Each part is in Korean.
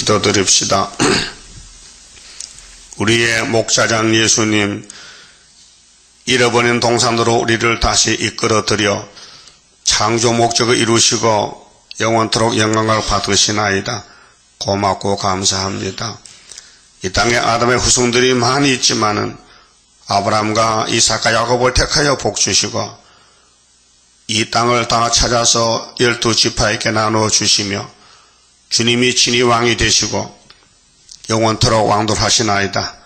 기도드립시다. 우리의 목자장 예수님, 잃어버린 동산으로 우리를 다시 이끌어들여 창조 목적을 이루시고 영원토록 영광을 받으시나이다. 고맙고 감사합니다. 이 땅에 아담의 후손들이 많이 있지만은 아브라함과 이삭과 야곱을 택하여 복주시고 이 땅을 다 찾아서 12지파에게 나누어 주시며 주님이 친히 왕이 되시고 영원토록 왕돌하시나이다.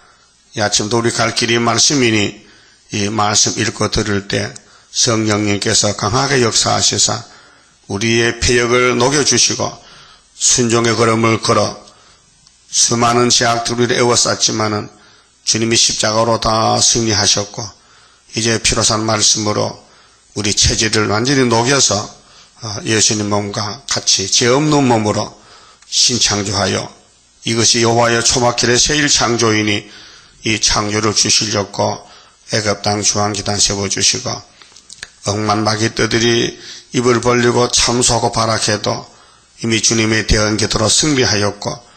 이 아침도 우리 갈 길이 말씀이니 이 말씀 읽고 들을 때 성령님께서 강하게 역사하시사 우리의 폐역을 녹여주시고 순종의 걸음을 걸어 수많은 제약들을 에워쌌지만은 주님이 십자가로 다 승리하셨고 이제 피로 산 말씀으로 우리 체질을 완전히 녹여서 예수님 몸과 같이 죄 없는 몸으로 신창조하여 이것이 여호와의 초막길의 새일 창조이니 이 창조를 주시려고 애굽 땅 중앙기단 세워주시고 억만 마귀 떼들이 입을 벌리고 참소하고 발악해도 이미 주님의 대언 궤도로 승리하였고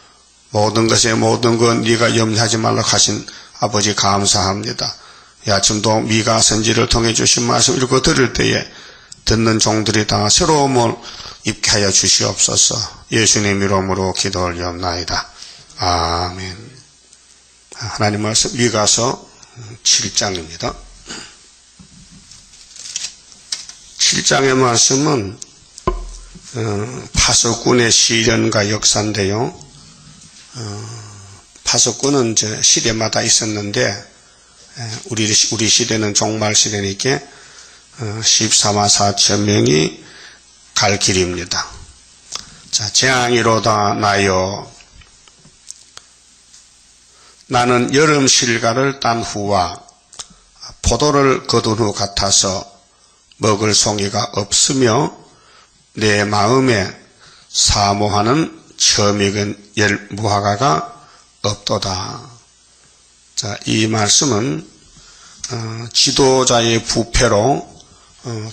모든 것에 모든 것 네가 염려하지 말라고 하신 아버지 감사합니다. 이 아침도 미가 선지를 통해 주신 말씀 읽고 들을 때에 듣는 종들이 다 새로움을 입게 하여 주시옵소서. 예수님 이름으로 기도 올리옵나이다. 아멘. 하나님 말씀 미가서 7장입니다. 7장의 말씀은 파수꾼의 시련과 역사인데요. 파수꾼은 이제 시대마다 있었는데 우리 시대는 종말 시대니까 14만 4천 명이 갈 길입니다. 자, 재앙이로다 나여 나는 여름 실과를 딴 후와 포도를 거둔 후 같아서 먹을 송이가 없으며 내 마음에 사모하는 처먹은 열 무화과가 없도다. 자, 이 말씀은 지도자의 부패로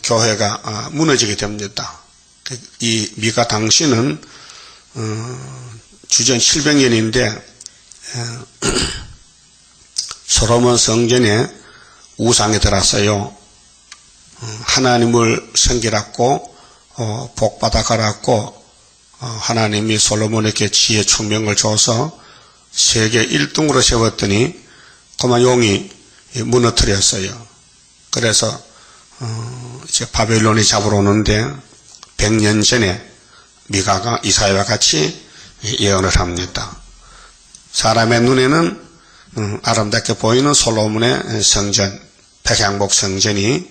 교회가 무너지게 됩니다. 이 미가 당시는 주전 700년인데 솔로몬 성전에 우상이 들었어요. 하나님을 섬기라고 복받아 가라고 하나님이 솔로몬에게 지혜 총명을 줘서 세계 1등으로 세웠더니 그만 용이 무너뜨렸어요. 그래서 이제 바벨론이 잡으러 오는데 100년 전에 미가가 이사야와 같이 예언을 합니다. 사람의 눈에는 아름답게 보이는 솔로몬의 성전, 백향목 성전이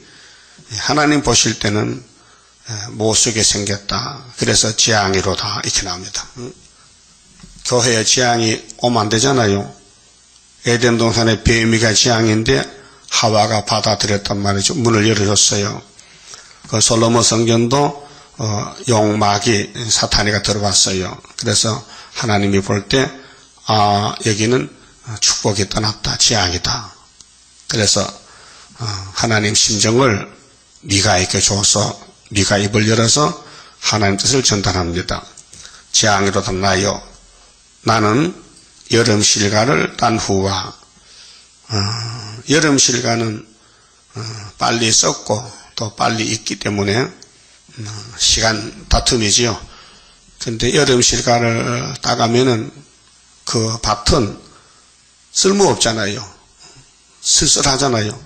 하나님 보실 때는 못쓰게 생겼다. 그래서 재앙이로다 이렇게 나옵니다. 교회에 재앙이 오면 안 되잖아요. 에덴 동산의 뱀이가 재앙인데 하와가 받아들였단 말이죠. 문을 열어줬어요. 그 솔로몬 성전도 용마귀 사탄이가 들어왔어요. 그래서 하나님이 볼 때 여기는 축복이 떠났다. 재앙이다. 그래서 하나님 심정을 미가에게 줘서 미가 입을 열어서 하나님 뜻을 전달합니다. 재앙이로다 나여 나는 여름 실과를 딴 후와 여름 실과는 빨리 썩고 또 빨리 익기 때문에 시간 다툼이지요. 근데 여름 실과를 따가면은 그 밭은 쓸모없잖아요. 쓸쓸하잖아요.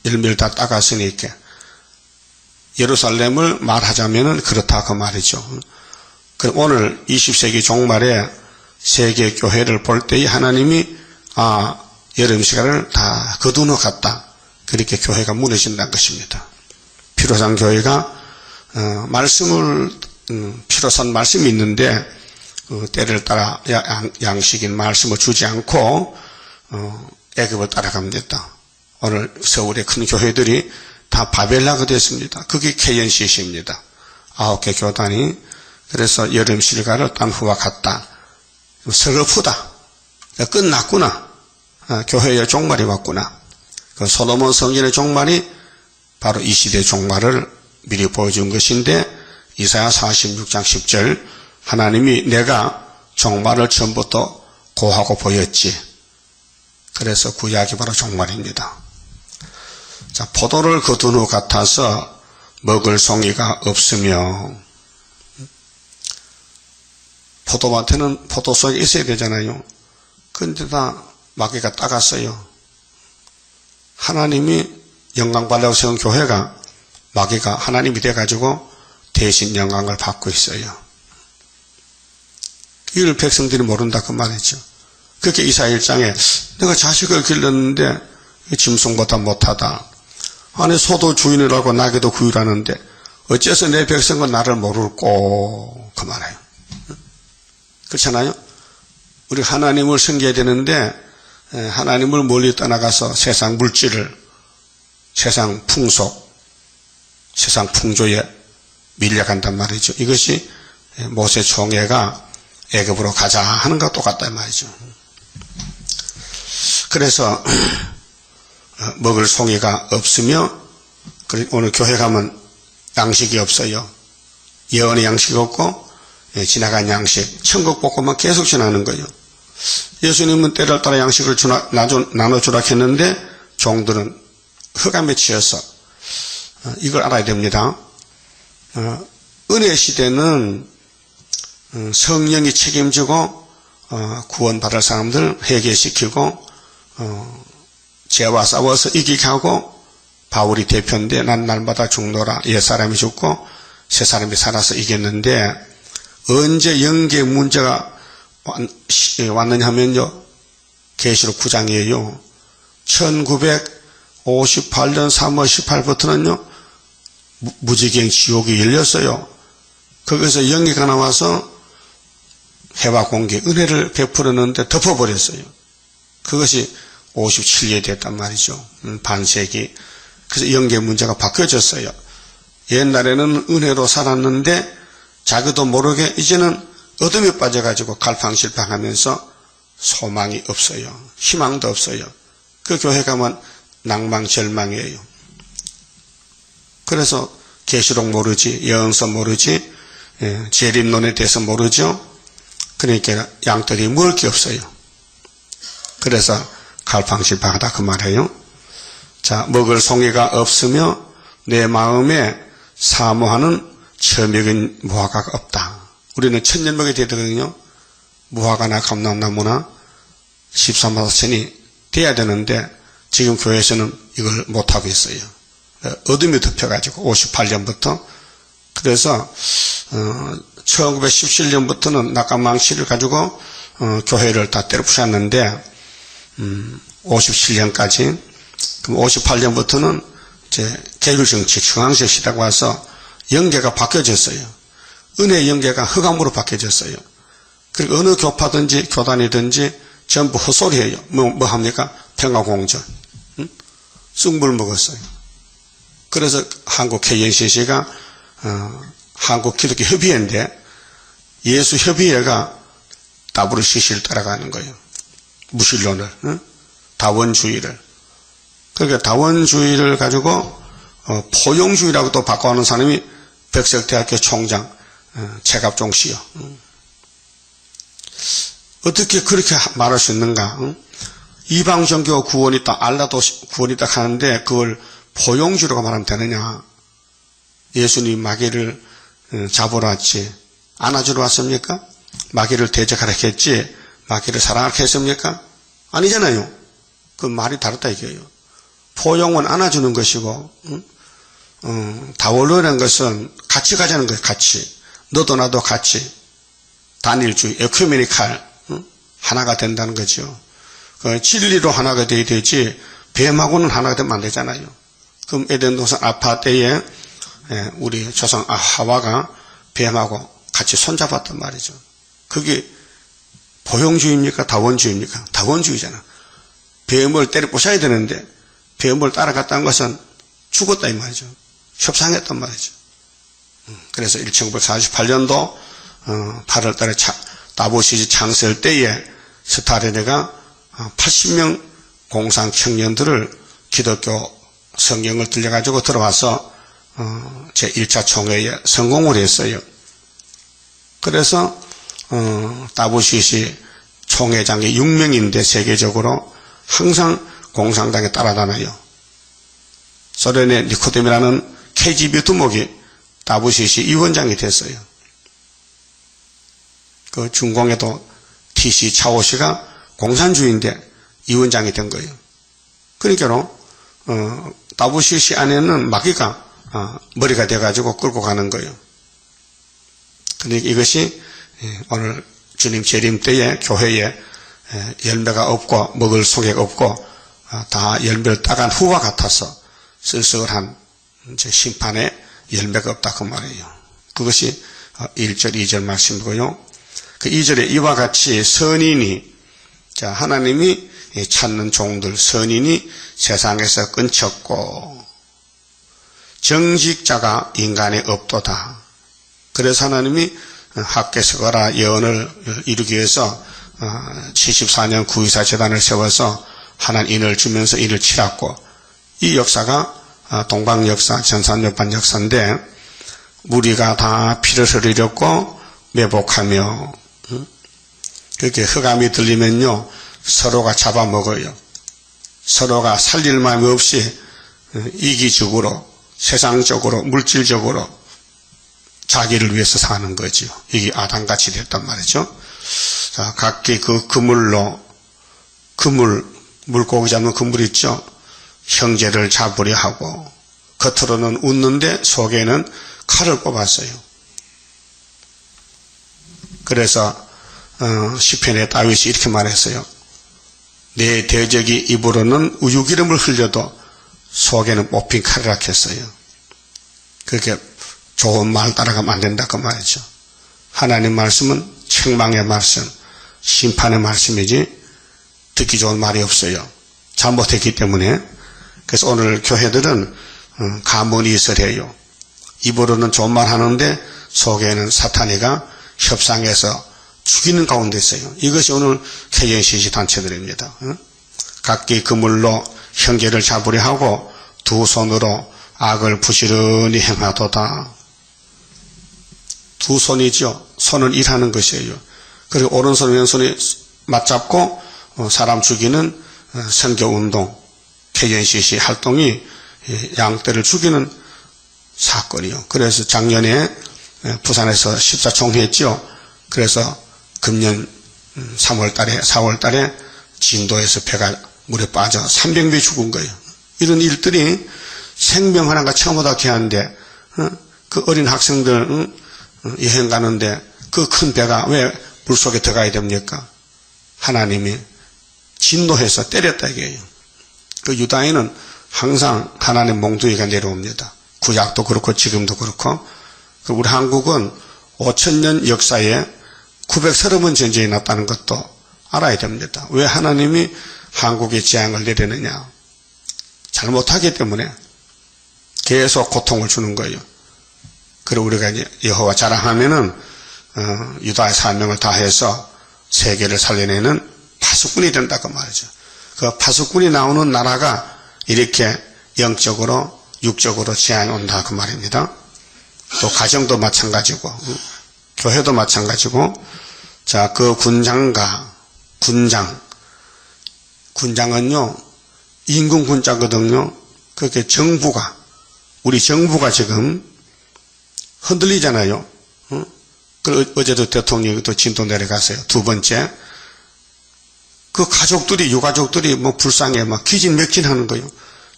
열매를 다 따갔으니까. 예루살렘을 말하자면은 그렇다 그 말이죠. 그럼 오늘 20세기 종말에 세계 교회를 볼 때에 하나님이 여름 시간을 다 거두어 갔다. 그렇게 교회가 무너진다는 것입니다. 피로산 교회가 말씀을 피로산 말씀이 있는데 때를 따라 양식인 말씀을 주지 않고 애굽을 따라갑니다. 오늘 서울의 큰 교회들이 다 바벨라가 됐습니다. 그게 KNCC입니다. 9개 교단이. 그래서 여름 실과를 딴 후와 같다. 서글프다. 끝났구나. 교회의 종말이 왔구나. 그 솔로몬 성전의 종말이 바로 이 시대의 종말을 미리 보여준 것인데 이사야 46장 10절 하나님이 내가 종말을 처음부터 고하고 보였지. 그래서 구약이 바로 종말입니다. 자, 포도를 거둔 후 같아서 먹을 송이가 없으며, 포도밭에는 포도송이 있어야 되잖아요. 근데 다 마귀가 따갔어요. 하나님이 영광 받으려고 세운 교회가 마귀가 하나님이 돼가지고 대신 영광을 받고 있어요. 이걸 백성들이 모른다 그 말이죠. 그렇게 이사야 1장에 내가 자식을 길렀는데 짐승보다 못하다. 아니 소도 주인이라고 나귀도 구유라는데 어째서 내 백성은 나를 모를꼬 그 말이에요. 그렇잖아요. 우리 하나님을 섬겨야 되는데 하나님을 멀리 떠나가서 세상 물질을, 세상 풍속, 세상 풍조에 밀려간단 말이죠. 이것이 모세 총회가 애굽으로 가자 하는 것과 똑같단 말이죠. 그래서 먹을 송이가 없으며, 오늘 교회 가면 양식이 없어요. 예언의 양식이 없고 지나간 양식, 천국 복음만 계속 지나는 거예요. 예수님은 때를 따라 양식을 나눠주라 했는데 종들은 흑암에 치여서 이걸 알아야 됩니다. 은혜 시대는 성령이 책임지고 구원받을 사람들 회개시키고 죄와 싸워서 이기게 하고, 바울이 대표인데 난 날마다 죽노라, 옛사람이 죽고 새사람이 살아서 이겼는데, 언제 영계 문제가 왔느냐 하면요, 계시록 9장이에요. 1958년 3월 18일부터는요 무지경 지옥이 열렸어요. 거기서 영계가 나와서 해와 공기 은혜를 베풀었는데 덮어버렸어요. 그것이 57년이 됐단 말이죠. 반세기. 그래서 영계 문제가 바뀌어졌어요. 옛날에는 은혜로 살았는데 자기도 모르게 이제는 어둠에 빠져가지고 갈팡질팡하면서 소망이 없어요. 희망도 없어요. 그 교회 가면 낭망 절망이에요. 그래서 계시록 모르지, 예언서 모르지, 재림론에 대해서 모르죠. 그러니까 양들이 먹을 게 없어요. 그래서 갈팡질팡하다 그 말이에요. 자, 먹을 송이가 없으며 내 마음에 사모하는 처먹은 무화과가 없다. 우리는 천년 먹이 되거든요. 무화과나 감람나무나 13마천이 돼야 되는데 지금 교회에서는 이걸 못하고 있어요. 어둠이 덮여가지고 58년부터. 그래서 1917년부터는 낙관망치를 가지고 교회를 다 때려 부셨는데 57년까지, 그럼 58년부터는 이제 개굴정치 중앙세 시대가 와서 영계가 바뀌어졌어요. 은혜 영계가 흑암으로 바뀌어졌어요. 그리고 어느 교파든지 교단이든지 전부 헛소리예요. 뭐 합니까? 평화공전. 쑥물 먹었어요. 그래서 한국 KNCC가 한국 기독교 협의회인데 예수 협의회가 WCC를 따라가는 거예요. 무신론을, 다원주의를. 그러니까 다원주의를 가지고 포용주의라고 또 바꿔하는 사람이 백석대학교 총장 최갑종 씨요. 어떻게 그렇게 말할 수 있는가? 이방 종교 구원이 있다, 알라도 구원이 있다 하는데 그걸 포용주의라고 말하면 되느냐? 예수님 마귀를 잡으러 왔지, 안아주러 왔습니까? 마귀를 대적하라 했지, 마귀를 사랑하라 했습니까? 아니잖아요. 그 말이 다르다 이거예요. 포용은 안아주는 것이고, 다원론이라는 것은 같이 가자는 거예요. 같이. 너도 나도 같이. 단일주의, 에큐메니칼, 하나가 된다는 거죠. 그 진리로 하나가 돼야 되지 뱀하고는 하나가 되면 안 되잖아요. 그럼 에덴 동산 아파 때에 우리 조상 하와가 뱀하고 같이 손잡았단 말이죠. 그게 포용주의입니까? 다원주의입니까? 다원주의잖아. 뱀을 때려 부셔야 되는데 뱀을 따라갔다는 것은 죽었다 이 말이죠. 협상했단 말이죠. 그래서 1948년도 8월 달에 다보시지 창설 때에 스타린네가 80명 공산 청년들을 기독교 성경을 들려가지고 들어와서 제1차 총회에 성공을 했어요. 그래서 다부시시 총회장이 6명인데 세계적으로 항상 공산당에 따라다녀요. 소련의 니코뎀이라는 KGB 두목이 다부시시 위원장이 됐어요. 그 중공에도 TC 차오시가 공산주의인데 위원장이 된 거예요. 그러니까 다부시시 안에는 마귀가 머리가 돼가지고 끌고 가는 거예요. 그러니까 이것이 오늘 주님 재림 때에 교회에 열매가 없고 먹을 소개가 없고 다 열매를 따간 후와 같아서 쓸쓸한 심판에 열매가 없다 그 말이에요. 그것이 1절 2절 말씀이고요. 그 2절에 이와 같이 선인이 하나님이 찾는 종들 선인이 세상에서 끊쳤고 정직자가 인간에 없도다. 그래서 하나님이 학개서거라 예언을 이루기 위해서 74년 구의사 재단을 세워서 하나님 인을 주면서 이를 치렀고 이 역사가 동방 역사, 전산역반 역사인데 무리가 다 피를 흘리렸고 매복하며 그렇게 흑암이 들리면요 서로가 잡아먹어요. 서로가 살릴 마음이 없이 이기적으로 세상적으로 물질적으로 자기를 위해서 사는 거죠. 이게 아담같이 됐단 말이죠. 자, 각기 그 그물로 물고기 잡는 그물 있죠. 형제를 잡으려 하고 겉으로는 웃는데 속에는 칼을 뽑았어요. 그래서 시편에 다윗이 이렇게 말했어요. 내 대적이 입으로는 우유기름을 흘려도 속에는 뽑힌 칼이라 했어요. 그렇게 좋은 말 따라가면 안 된다 그 말이죠. 하나님 말씀은 책망의 말씀, 심판의 말씀이지 듣기 좋은 말이 없어요. 잘못했기 때문에. 그래서 오늘 교회들은 가문이 있으래요. 입으로는 좋은 말 하는데 속에는 사탄이가 협상해서 죽이는 가운데 있어요. 이것이 오늘 KNCC 단체들입니다. 각기 그물로 형제를 잡으려 하고 두 손으로 악을 부지런히 행하도다. 두 손이죠. 손은 일하는 것이에요. 그리고 오른손 왼손이 맞잡고 사람 죽이는 선교운동 KNCC 활동이 양떼를 죽이는 사건이요. 그래서 작년에 부산에서 14총 했죠. 그래서 금년 3월 달에 4월 달에 진도에서 배가 물에 빠져 300명이 죽은 거예요. 이런 일들이 생명 하나가 처음보다 귀한데 그 어린 학생들 여행 가는데 그 큰 배가 왜 물속에 들어가야 됩니까? 하나님이 진노해서 때렸다 이게요. 그 유다인은 항상 하나님 몽둥이가 내려옵니다. 구약도 그렇고 지금도 그렇고. 우리 한국은 5000년 역사에 930번 전쟁이 났다는 것도 알아야 됩니다. 왜 하나님이 한국에 재앙을 내리느냐? 잘못하기 때문에 계속 고통을 주는 거예요. 그리고 우리가 이제 여호와 자랑하면은 유다의 사명을 다해서 세계를 살려내는 파수꾼이 된다고 말이죠. 그 파수꾼이 나오는 나라가 이렇게 영적으로 육적으로 재앙이 온다 그 말입니다. 또 가정도 마찬가지고 교회도 마찬가지고. 자, 그 군장은요 임금 군자거든요. 그렇게 우리 정부가 지금 흔들리잖아요. 그 어제도 대통령이 또 진도 내려갔어요. 두 번째 그 가족들이 유가족들이 뭐 불쌍해 막 기진맥진하는 거예요.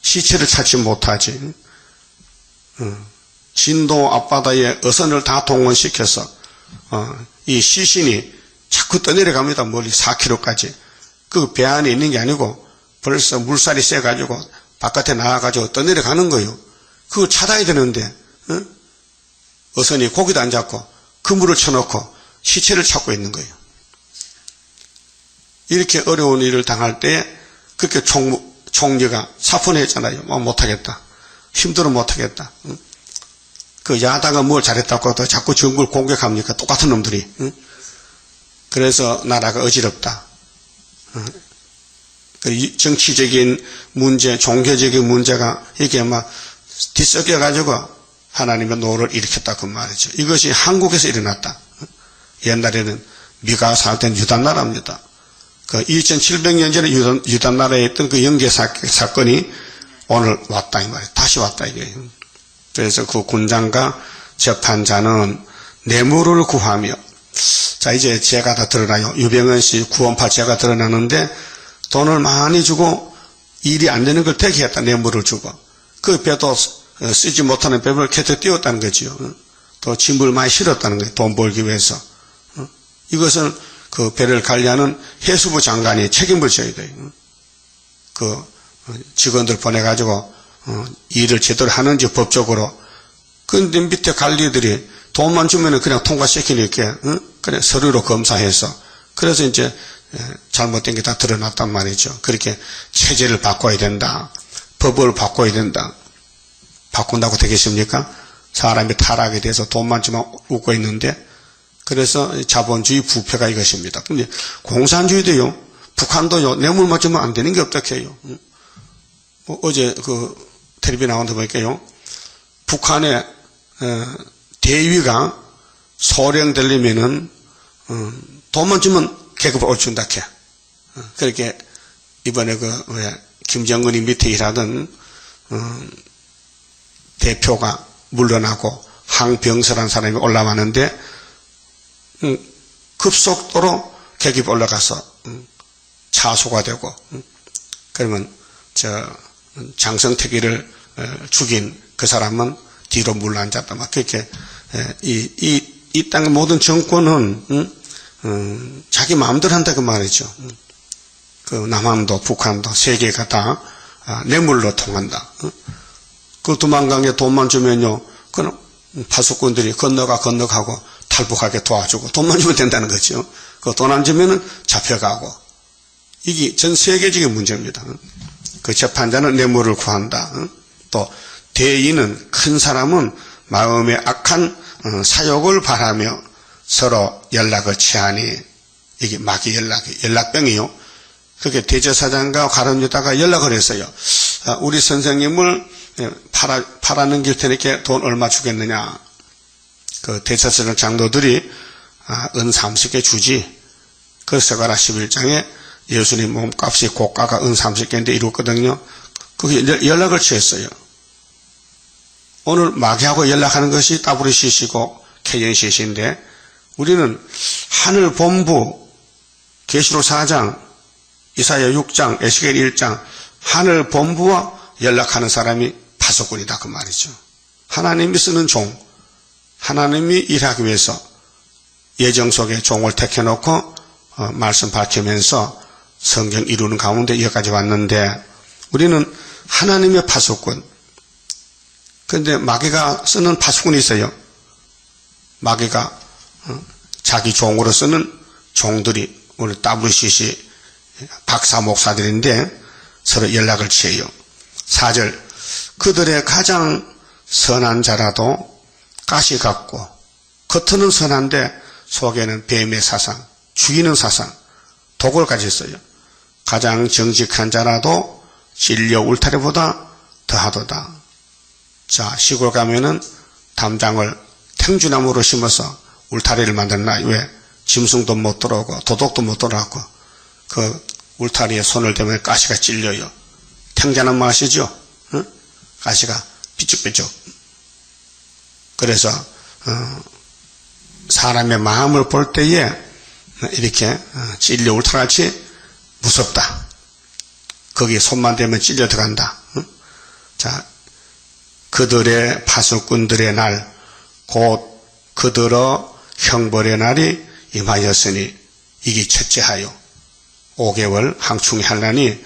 시체를 찾지 못하지. 진도 앞바다에 어선을 다 동원시켜서 이 시신이 자꾸 떠내려갑니다. 멀리 4km까지. 그 배 안에 있는 게 아니고 벌써 물살이 세가지고 바깥에 나와가지고 떠내려가는 거예요. 그거 찾아야 되는데 어선이 고기도 안 잡고 그물을 쳐놓고 시체를 찾고 있는 거예요. 이렇게 어려운 일을 당할 때 그렇게 총리가 사표냈잖아요. 못하겠다. 힘들어 못하겠다. 그 야당은 뭘 잘했다고 또 자꾸 정부를 공격합니까? 똑같은 놈들이. 그래서 나라가 어지럽다. 정치적인 문제, 종교적인 문제가 이게 막 뒤섞여가지고 하나님의 노를 일으켰다 그 말이죠. 이것이 한국에서 일어났다. 옛날에는 미가 사된 유단 나라입니다. 그 2700년 전에 유단 나라에 있던 그 영계 사건이 오늘 왔다 이 말이에요. 다시 왔다 이게. 그래서 그 군장과 재판자는 뇌물을 구하며, 자 이제 죄가 다 드러나요. 유병헌 씨 구원파 죄가 드러나는데 돈을 많이 주고 일이 안 되는 걸 되게 했다. 뇌물을 주고 그 배도 쓰지 못하는 배를 캐터 띄웠다는 거지요. 또 짐을 많이 실었다는 거예요. 돈 벌기 위해서. 이것은 그 배를 관리하는 해수부 장관이 책임을 져야 돼요. 그 직원들 보내가지고 일을 제대로 하는지 법적으로. 근데 밑에 관리들이 돈만 주면은 그냥 통과시키니까 그냥 서류로 검사해서, 그래서 이제 잘못된 게 다 드러났단 말이죠. 그렇게 체제를 바꿔야 된다. 법을 바꿔야 된다. 바꾼다고 되겠습니까? 사람이 타락에 대해서 돈만 주면 웃고 있는데, 그래서 자본주의 부패가 이것입니다. 근데 공산주의도요, 북한도요, 뇌물 맞으면 안 되는 게 어떡해요. 어제 그 텔레비 나온데 보니까요, 북한의 대위가 소령되려면은 돈만 주면 계급을 올준다 해. 그렇게 이번에 김정은이 밑에 일하던 대표가 물러나고 항병서라는 사람이 올라왔는데 급속도로 계급이 올라가서 차소가 되고, 그러면 장성택이를 죽인 그 사람은 뒤로 물러앉았다. 막 그렇게 이 땅의 모든 정권은 자기 마음대로 한다 그 말이죠. 그 남한도 북한도 세계가 다 뇌물로 통한다. 그 두만강에 돈만 주면요, 그는 파수꾼들이 건너가고 탈북하게 도와주고 돈만 주면 된다는 거죠. 그 돈 안 주면은 잡혀가고. 이게 전 세계적인 문제입니다. 그 재판자는 뇌물을 구한다. 또 대인은, 큰 사람은 마음에 악한 사욕을 바라며 서로 연락을 취하니, 이게 마귀 연락병이요. 그렇게 대제사장과 가룟유다가 연락을 했어요. 우리 선생님을 팔아넘길 테니까 돈 얼마 주겠느냐. 그 대제사장 장로들이 은 30개 주지. 그 서가라 11장에 예수님 몸값이 고가가 은 30개인데 이뤘거든요. 그게 연락을 취했어요. 오늘 마귀하고 연락하는 것이 WCC고 KNCC인데, 우리는 하늘 본부, 계시록 4장, 이사야 6장, 에스겔 1장, 하늘 본부와 연락하는 사람이 파수꾼이다 그 말이죠. 하나님이 쓰는 종, 하나님이 일하기 위해서 예정 속에 종을 택해놓고 말씀 밝히면서 성경 이루는 가운데 여기까지 왔는데, 우리는 하나님의 파수꾼. 그런데 마귀가 쓰는 파수꾼이 있어요. 마귀가 자기 종으로 쓰는 종들이 우리 WCC 박사 목사들인데 서로 연락을 취해요. 4절, 그들의 가장 선한 자라도 가시 같고 겉은 선한데 속에는 뱀의 사상, 죽이는 사상, 독을 가졌어요. 가장 정직한 자라도 진려 울타리보다 더하도다. 자, 시골 가면은 담장을 탱주나무로 심어서 울타리를 만들나. 왜? 짐승도 못 들어오고 도둑도 못 들어오고 그 울타리에 손을 대면 가시가 찔려요. 탱자나무 아시죠? 응? 가시가 삐죽삐죽. 그래서 사람의 마음을 볼 때에 이렇게 찔려 울타리같이 무섭다. 거기에 손만 대면 찔려 들어간다. 응? 자, 그들의 파수꾼들의 날, 곧 그들의 형벌의 날이 임하였으니 이게 첫째하여 5개월 항충이 할라니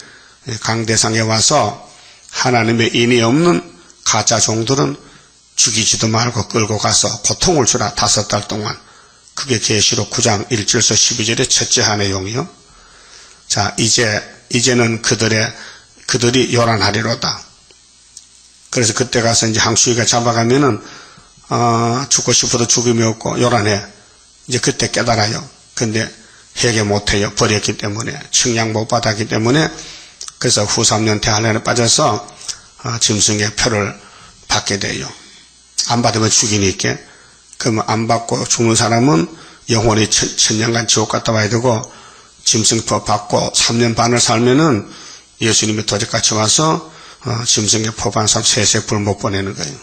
강대상에 와서 하나님의 인이 없는 가짜 종들은 죽이지도 말고 끌고 가서 고통을 주라. 5달 동안. 그게 계시록 9장 1절에서 12절의 첫째하 내용이요. 자, 이제는 그들이 요란하리로다. 그래서 그때 가서 이제 항수위가 잡아가면은 죽고 싶어도 죽음이 없고 요란해. 이제 그때 깨달아요. 근데 회개 못해요. 버렸기 때문에. 측량 못 받았기 때문에. 그래서 후 3년 대환란에 빠져서 짐승의 표를 받게 돼요. 안 받으면 죽이니까. 그러면 안 받고 죽는 사람은 영원히 천년간 지옥 갔다 와야 되고 짐승법 받고 3년 반을 살면은 예수님이 도적같이 와서 짐승의 법한 사람 세세불 못 보내는 거예요.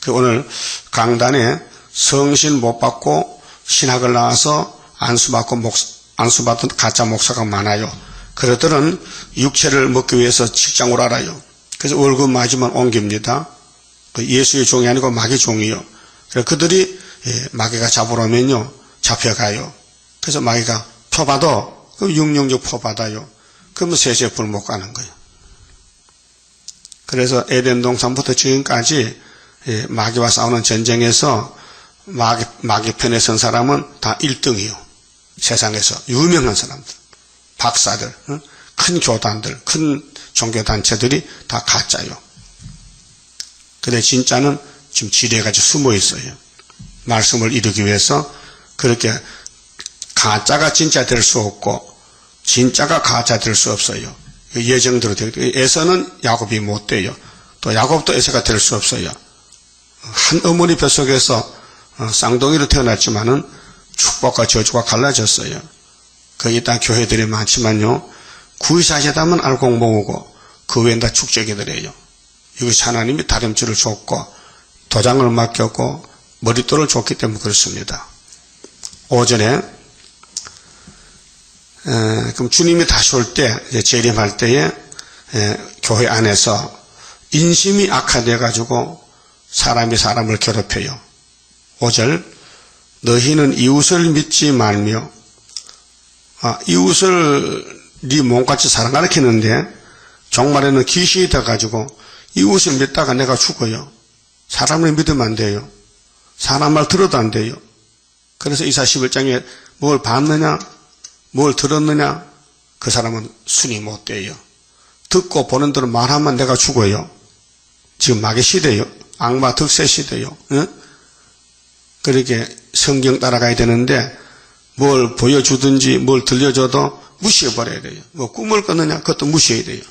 오늘 강단에 성신 못 받고 신학을 나와서 안수받은 가짜 목사가 많아요. 그들은 육체를 먹기 위해서 직장을 알아요. 그래서 월급 맞으면 옮깁니다. 예수의 종이 아니고 마귀의 종이요. 그래서 그들이 마귀가 잡으러 오면요 잡혀가요. 그래서 마귀가 표 받아. 그럼 육령적 표 받아요. 그러면 세세불 못 가는 거예요. 그래서 에덴 동산부터 지금까지 마귀와 싸우는 전쟁에서 마귀 편에 선 사람은 다 1등이요. 세상에서 유명한 사람들, 박사들, 큰 교단들, 큰 종교단체들이 다 가짜요. 근데 진짜는 지금 지뢰같이 숨어 있어요. 말씀을 이루기 위해서. 그렇게 가짜가 진짜 될 수 없고 진짜가 가짜 될 수 없어요. 예정대로 되고 에서는 야곱이 못 돼요. 또 야곱도 에서가 될 수 없어요. 한 어머니 뱃속에서 쌍둥이로 태어났지만은 축복과 저주가 갈라졌어요. 거기 다 교회들이 많지만요. 구의사시다면 알고 모으고 그 외엔 다 축제기들이에요. 이것이 하나님이 다림줄을 줬고 도장을 맡겼고 머릿돌을 줬기 때문에 그렇습니다. 오전에 그럼 주님이 다시 올 때 재림할 때에 교회 안에서 인심이 악화되어 가지고 사람이 사람을 괴롭혀요. 5절 너희는 이웃을 믿지 말며 이웃을 네 몸같이 사랑가르치는데 종말에는 귀신이 돼가지고 이웃을 믿다가 내가 죽어요. 사람을 믿으면 안 돼요. 사람 말 들어도 안 돼요. 그래서 이사 11장에 뭘 봤느냐 뭘 들었느냐 그 사람은 순위 못 돼요. 듣고 보는 대로 말하면 내가 죽어요. 지금 마귀 시대요. 악마 득세 시대요. 응? 그렇게 성경 따라가야 되는데 뭘 보여주든지 뭘 들려줘도 무시해버려야 돼요. 뭐 꿈을 꿨느냐 그것도 무시해야 돼요.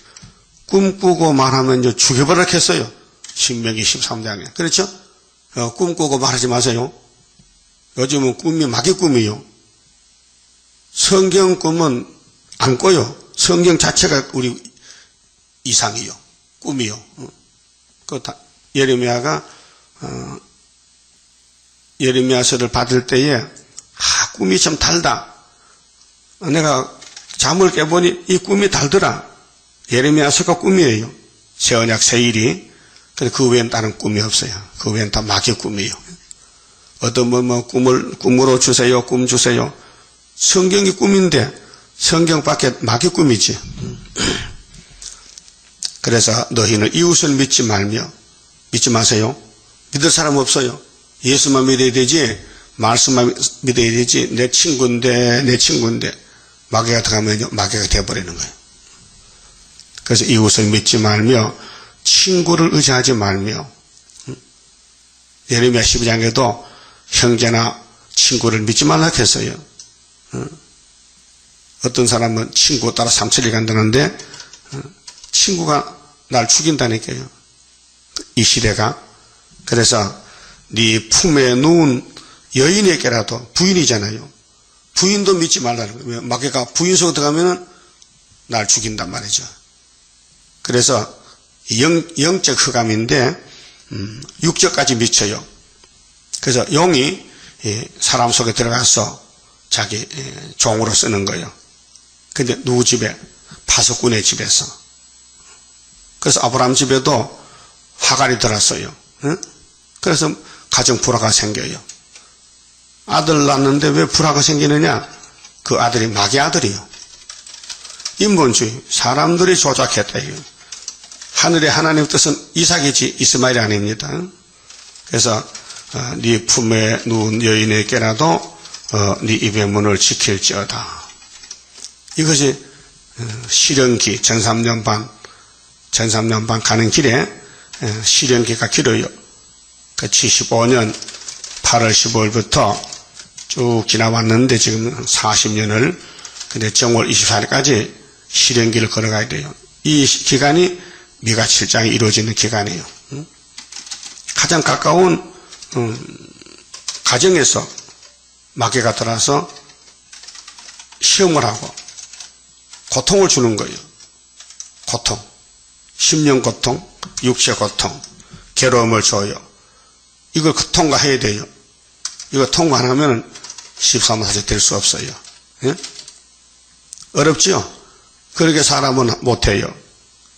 꿈꾸고 말하면 이제 죽여버렸겠어요. 신명기 13장에. 그렇죠? 꿈꾸고 말하지 마세요. 요즘은 꿈이 마귀 꿈이요. 성경 꿈은 안 꿔요. 성경 자체가 우리 이상이요. 꿈이요. 예레미야가 예레미야서를 받을 때에 꿈이 참 달다. 내가 잠을 깨보니 이 꿈이 달더라. 예레미야서가 꿈이에요. 새언약 새일이. 근데 그 외엔 다른 꿈이 없어요. 그 외엔 다 마귀의 꿈이에요. 어떤 분 꿈으로 주세요. 꿈 주세요. 성경이 꿈인데 성경 밖에 마귀 꿈이지. 그래서 너희는 이웃을 믿지 말며 믿지 마세요. 믿을 사람 없어요. 예수만 믿어야 되지 말씀만 믿어야 되지 내 친구인데 마귀가 들어가면 마귀가 되어버리는 거예요. 그래서 이웃을 믿지 말며 친구를 의지하지 말며 예레미야 12장에도 형제나 친구를 믿지 말라고 했어요. 어떤 사람은 친구 따라 삼천리 간다는데 친구가 날 죽인다니까요. 이 시대가. 그래서 네 품에 누운 여인에게라도 부인이잖아요. 부인도 믿지 말라는 거예요. 마귀가 부인 속에 들어가면 날 죽인단 말이죠. 그래서 영적 흑암인데 육적까지 미쳐요. 그래서 용이 사람 속에 들어가서 자기 종으로 쓰는 거예요. 근데 누구 집에? 파수꾼의 집에서. 그래서 아브라함 집에도 화갈이 들었어요. 응? 그래서 가정 불화가 생겨요. 아들 낳았는데 왜 불화가 생기느냐? 그 아들이 마귀 아들이요. 인본주의. 사람들이 조작했다. 하늘의 하나님 뜻은 이삭이지 이스마엘이 아닙니다. 그래서 네 품에 누운 여인에게라도 네 입의 문을 지킬지어다. 이것이 시련기 전3년 반 가는 길에 시련기가 길어요. 그 75년 8월 15일부터 쭉 지나왔는데 지금 40년을 근데 정월 24일까지 시련기를 걸어가야 돼요. 이 기간이 미가 7장이 이루어지는 기간이에요. 가장 가까운 가정에서 마귀가 들어와서 시험을 하고 고통을 주는 거예요. 고통, 심령 고통, 육체 고통, 괴로움을 줘요. 이걸 통과해야 돼요. 이거 통과 안 하면 13사체 될 수 없어요. 예? 어렵지요? 그렇게 사람은 못해요.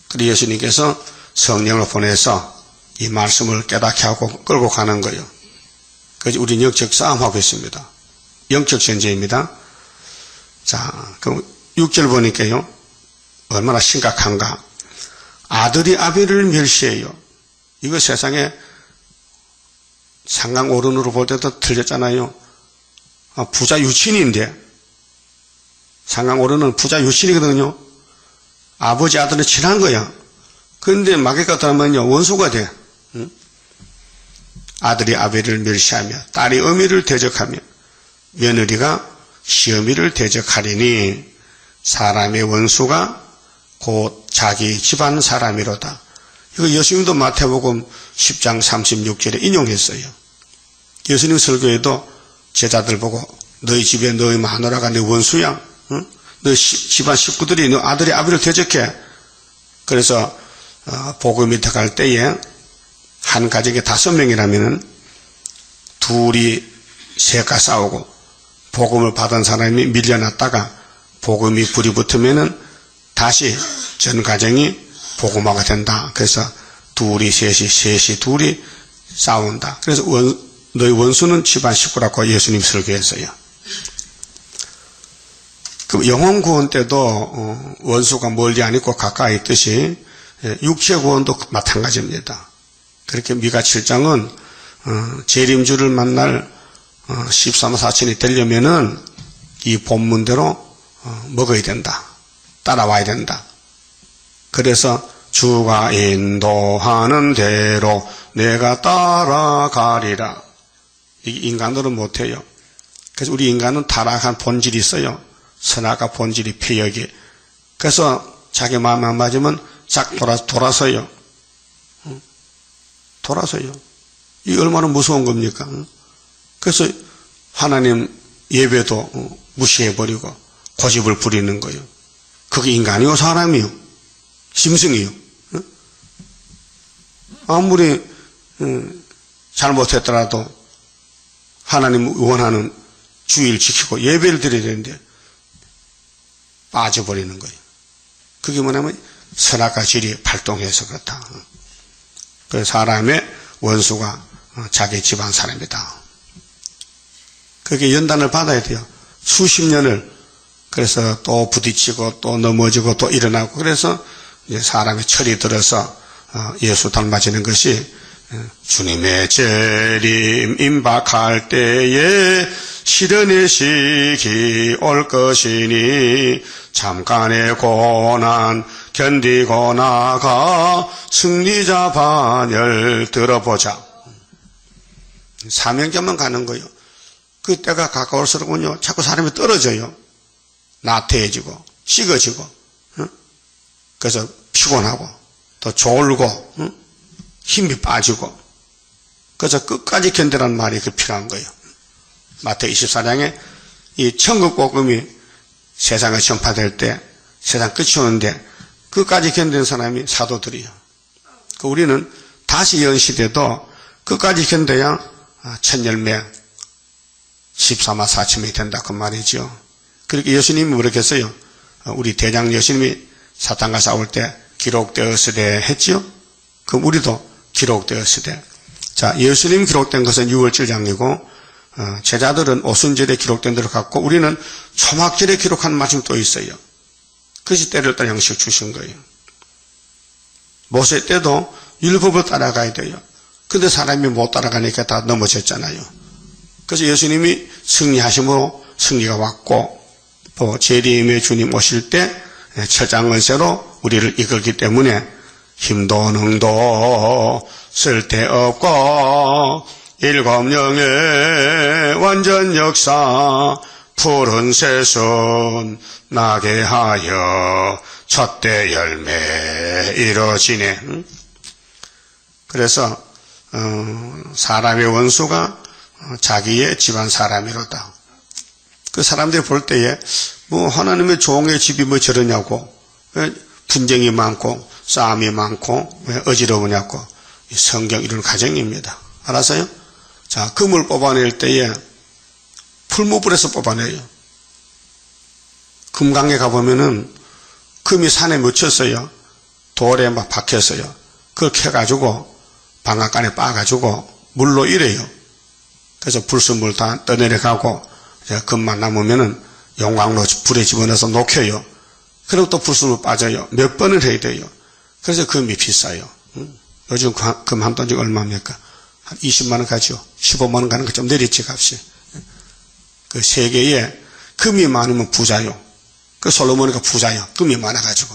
그래서 예수님께서 성령을 보내서 이 말씀을 깨닫게 하고 끌고 가는 거예요. 그래서 우리는 영적 싸움하고 있습니다. 영적 전쟁입니다. 자, 그럼 6절 보니까요. 얼마나 심각한가. 아들이 아비를 멸시해요. 이거 세상에 상강어른으로 볼 때도 틀렸잖아요. 부자 유친인데 상강어른은 부자 유친이거든요. 아버지 아들은 친한 거야. 그런데 마귀가 들어오면요 원수가 돼. 응? 아들이 아비를 멸시하며 딸이 어미를 대적하며 며느리가 시어미를 대적하리니 사람의 원수가 곧 자기 집안 사람이로다. 이거 예수님도 마태복음 10장 36절에 인용했어요. 예수님 설교에도 제자들 보고 너희 집에 너희 마누라가 네 원수야. 응? 너 집안 식구들이 너 아들이 아비를 대적해. 그래서 복음이 들어갈 때에 한 가족에 5명이라면 둘이 셋과 싸우고 복음을 받은 사람이 밀려났다가 복음이 불이 붙으면은 다시 전 가정이 복음화가 된다. 그래서 둘이 셋이 둘이 싸운다. 그래서 너희 원수는 집안 식구라고 예수님 설교했어요. 그 영혼 구원 때도 원수가 멀리 안 있고 가까이 있듯이 육체 구원도 마찬가지입니다. 그렇게 미가 7장은 재림주를 만날 13사천이 되려면은 이 본문대로 먹어야 된다. 따라와야 된다. 그래서 주가 인도하는 대로 내가 따라가리라. 이게 인간들은 못해요. 그래서 우리 인간은 타락한 본질이 있어요. 선악과 본질이 피역이. 그래서 자기 마음 안 맞으면 쫙 돌아서요. 돌아서요. 이게 얼마나 무서운 겁니까? 그래서 하나님 예배도 무시해버리고 고집을 부리는 거예요. 그게 인간이요 사람이요? 짐승이요? 아무리 잘못했더라도 하나님 원하는 주의를 지키고 예배를 드려야 되는데 빠져버리는 거예요. 그게 뭐냐면 선악과 질이 발동해서 그렇다. 그래서 사람의 원수가 자기 집안 사람이다. 그게 연단을 받아야 돼요. 수십 년을. 그래서 또 부딪히고 또 넘어지고 또 일어나고 그래서 이제 사람의 철이 들어서 예수 닮아지는 것이 주님의 재림 임박할 때에 시련의 시기 올 것이니 잠깐의 고난 견디고 나가 승리자 반열 들어보자. 사명점만 가는 거예요. 그 때가 가까울수록은요 자꾸 사람이 떨어져요. 나태해지고 식어지고 그래서 피곤하고 또 졸고 힘이 빠지고 그래서 끝까지 견디라는 말이 그 필요한 거예요. 마태 24장에 이 천국 복음이 세상에 전파될 때 세상 끝이 오는데 끝까지 견디는 사람이 사도들이에요. 우리는 다시 연시돼도 끝까지 견뎌야 천열매 14만 4천명이 된다 그 말이죠. 그렇게 예수님이 그렇게 했어요. 우리 대장 예수님이 사탄과 싸울 때 기록되었으되 했지요. 그럼 우리도 기록되었으되. 자, 예수님 기록된 것은 6월 7장이고 제자들은 오순절에 기록된 대로 갖고 우리는 초막절에 기록한 말씀이 또 있어요. 그것이 때를 따라 양식 주신 거예요. 모세 때도 율법을 따라가야 돼요. 근데 사람이 못 따라가니까 다 넘어졌잖아요. 그래서 예수님이 승리하심으로 승리가 왔고 또 재림의 주님 오실 때 철장은세로 우리를 이끌기 때문에 힘도 능도 쓸데없고 일곱령의 완전 역사 푸른 새순 나게 하여 첫대 열매 이루어지네. 그래서 사람의 원수가 자기의 집안 사람이로다. 그 사람들이 볼 때에 뭐 하나님의 종의 집이 뭐 저러냐고, 왜 분쟁이 많고 싸움이 많고 왜 어지러우냐고. 성경 이루는 가정입니다. 알았어요? 자, 금을 뽑아낼 때에 풀무불에서 뽑아내요. 금강에 가보면은 금이 산에 묻혔어요. 돌에 막 박혔어요. 그걸 캐가지고 방앗간에 빻아가지고 물로 일해요. 그래서 불순물 다 떠내려가고 금만 남으면은 용광로 불에 집어넣어서 녹여요. 그리고 또 불순물 빠져요. 몇 번을 해야 돼요. 그래서 금이 비싸요. 요즘 금 한 돈씩 얼마입니까? 한 20만 원 가죠. 15만 원 가는 거 좀 내렸지 값이. 그 세계에 금이 많으면 부자요. 그 솔로몬이가 부자요. 금이 많아가지고.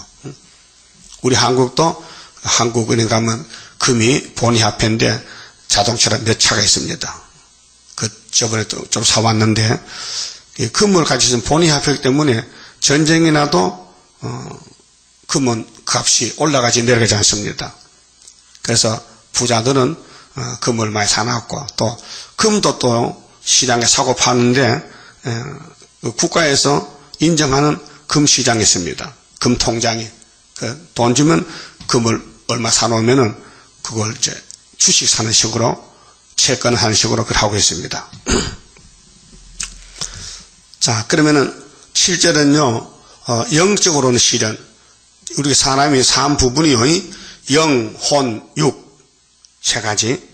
우리 한국도 한국은행 가면 금이 본위화폐인데 자동차로 몇 차가 있습니다. 그 저번에 또 좀 사왔는데 금을 가지고 있는 본위화폐이기 때문에 전쟁이 나도 금은 값이 올라가지 내려가지 않습니다. 그래서 부자들은 금을 많이 사놨고 또 금도 또 시장에 사고 파는데 국가에서 인정하는 금 시장이 있습니다. 금 통장이. 돈 주면 금을 얼마 사놓으면은 그걸 이제 주식 사는 식으로 채권 하는 식으로 그걸 하고 있습니다. 자, 그러면은 7절은요, 영적으로는 실현. 우리 사람이 산 부분이요, 영, 혼, 육. 세 가지.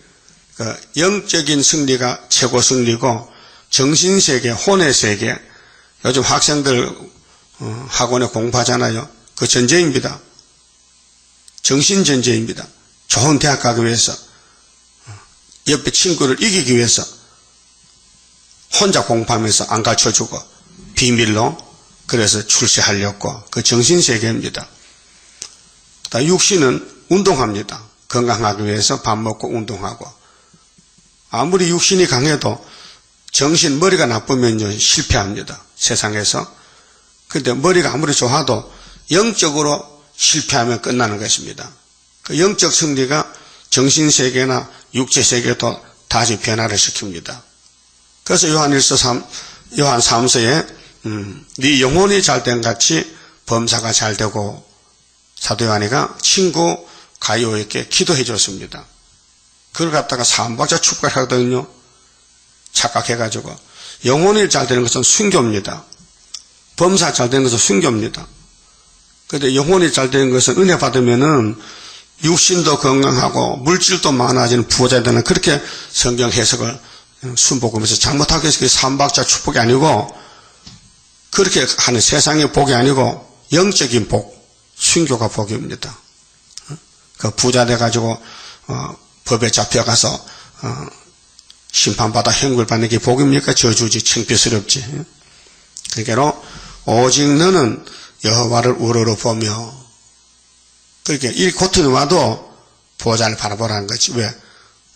영적인 승리가 최고 승리고, 정신세계, 혼의 세계. 요즘 학생들 학원에 공부하잖아요. 그 전쟁입니다. 정신전쟁입니다. 좋은 대학 가기 위해서, 옆에 친구를 이기기 위해서, 혼자 공부하면서 안 가르쳐주고, 비밀로, 그래서 출세하려고, 그 정신세계입니다. 육신은 운동합니다. 건강하기 위해서 밥 먹고 운동하고. 아무리 육신이 강해도 정신, 머리가 나쁘면 실패합니다. 세상에서. 그런데 머리가 아무리 좋아도 영적으로 실패하면 끝나는 것입니다. 그 영적 승리가 정신세계나 육체세계도 다시 변화를 시킵니다. 그래서 요한 3서에 네 영혼이 잘된 같이 범사가 잘되고 사도 요한이가 친구 가이오에게 기도해 줬습니다. 그걸 갖다가 삼박자 축복하거든요. 착각해가지고. 영혼이 잘되는 것은 순교입니다. 범사 잘되는 것은 순교입니다. 그런데 영혼이 잘되는 것은 은혜 받으면은 육신도 건강하고 물질도 많아지는 부자 되는 그렇게 성경 해석을 순복음에서 잘못하게 해서 삼박자 축복이 아니고 그렇게 하는 세상의 복이 아니고 영적인 복, 순교가 복입니다. 그 부자 돼가지고 법에 잡혀가서 심판받아 형벌 받는 게 복입니까? 저주지, 창피스럽지. 그러니까 오직 너는 여호와를 우러러 보며 그렇게 이 고통이 와도 보좌를 바라보라는 거지. 왜?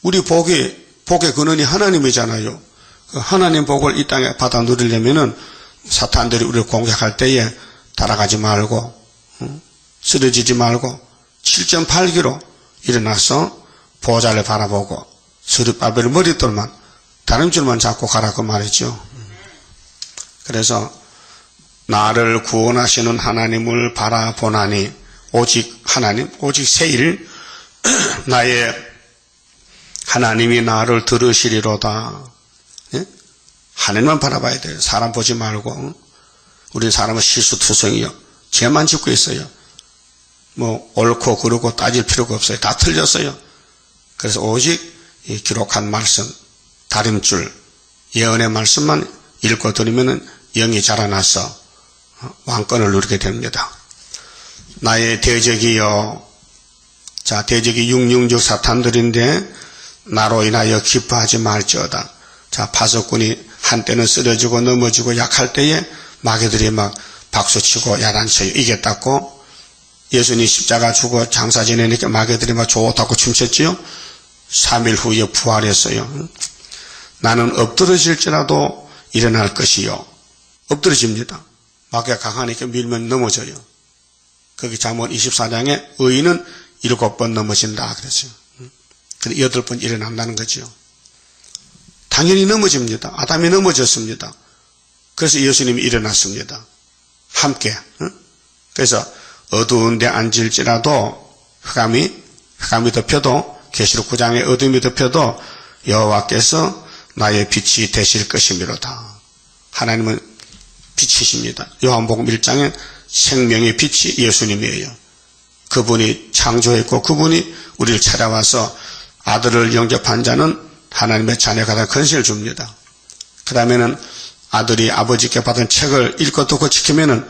우리 복의 근원이 하나님이잖아요. 그 하나님 복을 이 땅에 받아 누리려면은 사탄들이 우리를 공격할 때에 따라가지 말고 쓰러지지 말고 7.8기로 일어나서 보좌를 바라보고 스룹바벨 머릿돌만 다림줄만 잡고 가라 그 말이죠. 그래서 나를 구원하시는 하나님을 바라보나니 오직 하나님, 오직 세일 나의 하나님이 나를 들으시리로다. 예? 하나님만 바라봐야 돼요. 사람 보지 말고. 우리 사람은 실수투성이요. 죄만 짓고 있어요. 뭐 옳고 그르고 따질 필요가 없어요. 다 틀렸어요. 그래서 오직 이 기록한 말씀, 다림줄, 예언의 말씀만 읽고 들으면 영이 자라나서 왕권을 누리게 됩니다. 나의 대적이여. 자, 대적이 육육육 사탄들인데 나로 인하여 기뻐하지 말지어다. 자, 파석꾼이 한때는 쓰러지고 넘어지고 약할 때에 마귀들이 막 박수치고 야단쳐요. 이겼다고. 예수님 십자가 주고 장사 지내니까 마귀들이 막 좋다고 춤췄지요. 3일 후에 부활했어요. 나는 엎드러질지라도 일어날 것이요. 엎드러집니다. 마귀가 강하니까 밀면 넘어져요. 거기 잠언 24장에 의인은 7번 넘어진다 그랬어요. 근데 8번 일어난다는 거죠. 당연히 넘어집니다. 아담이 넘어졌습니다. 그래서 예수님이 일어났습니다. 함께. 그래서 어두운 데 앉을지라도 흑암이 덮여도 계시록 9장의 어둠이 덮여도 여호와께서 나의 빛이 되실 것이미로다. 하나님은 빛이십니다. 요한복음 1장에 생명의 빛이 예수님이에요. 그분이 창조했고 그분이 우리를 찾아와서 아들을 영접한 자는 하나님의 자녀가 된 권세를 줍니다. 그 다음에는 아들이 아버지께 받은 책을 읽고 듣고 지키면은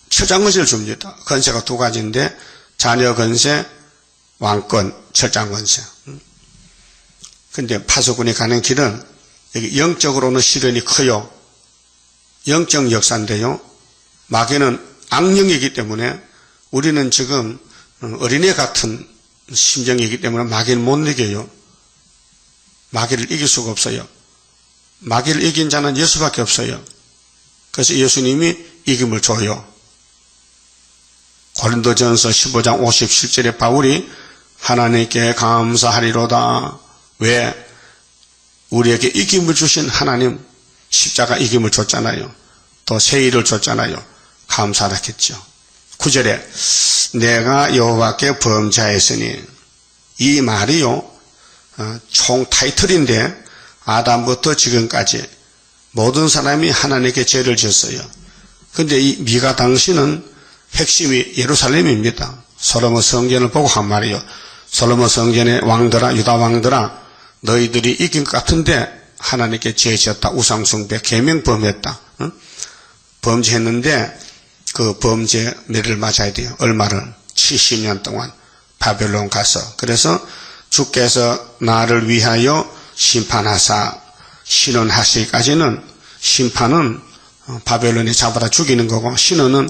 철장 권세를 줍니다. 권세가 두 가지인데 자녀 권세, 왕권, 철장 권세. 근데 파수꾼이 가는 길은 여기 영적으로는 시련이 커요. 영적 역사인데요. 마귀는 악령이기 때문에 우리는 지금 어린애 같은 심정이기 때문에 마귀를 못 이겨요. 마귀를 이길 수가 없어요. 마귀를 이긴 자는 예수밖에 없어요. 그래서 예수님이 이김을 줘요. 고린도전서 15장 57절에 바울이 하나님께 감사하리로다. 왜? 우리에게 이김을 주신 하나님, 십자가 이김을 줬잖아요. 또 세일을 줬잖아요. 감사하겠죠. 9절에 내가 여호와께 범죄하였으니, 이 말이요 총 타이틀인데 아담부터 지금까지 모든 사람이 하나님께 죄를 지었어요. 근데 이 미가 당시는 핵심이 예루살렘입니다. 솔로몬 성전을 보고 한 말이요. 솔로몬 성전의 왕들아, 유다 왕들아, 너희들이 이긴 것 같은데 하나님께 죄 지었다. 우상숭배, 계명범했다. 응? 범죄했는데 그 범죄 매를 맞아야 돼요. 얼마를? 70년 동안 바벨론 가서. 그래서 주께서 나를 위하여 심판하사 신원하시기까지는, 심판은 바벨론이 잡아다 죽이는 거고, 신원은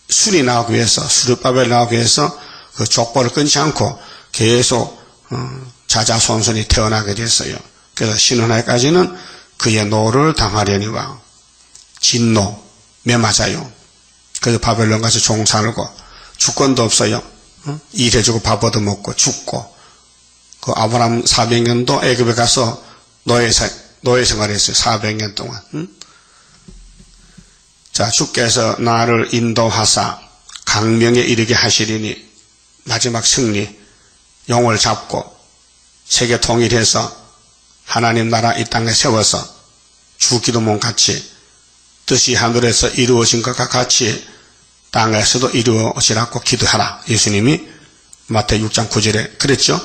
순이 나오기 위해서, 수르바벨 나오기 위해서 그 족보를 끊지 않고 계속 자자손손이 태어나게 됐어요. 그래서 신원하기까지는 그의 노를 당하려니와, 진노, 매맞아요. 그래서 바벨론 가서 종 살고 주권도 없어요. 일해주고 밥 얻어먹고 죽고. 그 아브라함 400년도 애굽에 가서 노예 생활했어요. 400년 동안. 자, 주께서 나를 인도하사 강명에 이르게 하시리니, 마지막 승리, 용을 잡고 세계 통일해서 하나님 나라 이 땅에 세워서 주 기도문 같이 뜻이 하늘에서 이루어진 것과 같이 땅에서도 이루어지라고 기도하라. 예수님이 마태 6장 9절에 그랬죠.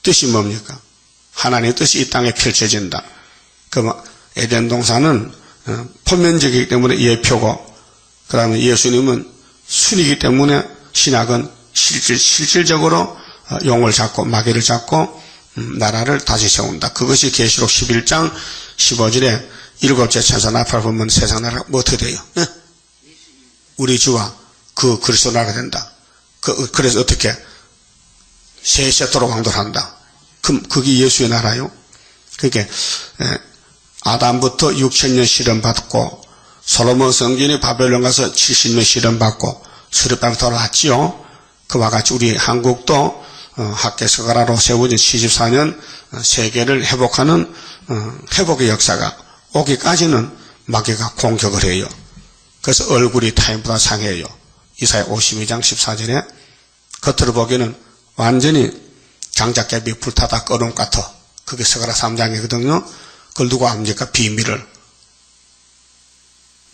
뜻이 뭡니까? 하나님의 뜻이 이 땅에 펼쳐진다. 그럼 에덴 동산은 표면적이기 때문에 예표고, 그 다음에 예수님은 순이기 때문에 신약은 실질적으로 용을 잡고 마귀를 잡고 나라를 다시 세운다. 그것이 계시록 11장 15절에 일곱째 천사 나팔 보면 세상 나라가 뭐 어떻게 돼요? 우리 주와 그 그리스도 나라가 된다. 그래서 어떻게? 세세토록 왕돌한다. 그럼 그게 예수의 나라요? 그러니까 아담부터 6,000년 시련받고, 솔로몬 성전이 바벨론 가서 70년 시련받고 수르바벨 돌아왔지요. 그와 같이 우리 한국도 학계서가라로 세워진 74년 세계를 회복하는 회복의 역사가 오기까지는 마귀가 공격을 해요. 그래서 얼굴이 타인보다 상해요. 이사야 52장 14절에 겉으로 보기에는 완전히 장작개비 불타다 꺼놓은 것 같아. 그게 서가라 3장이거든요. 그걸 누가 압니까? 비밀을.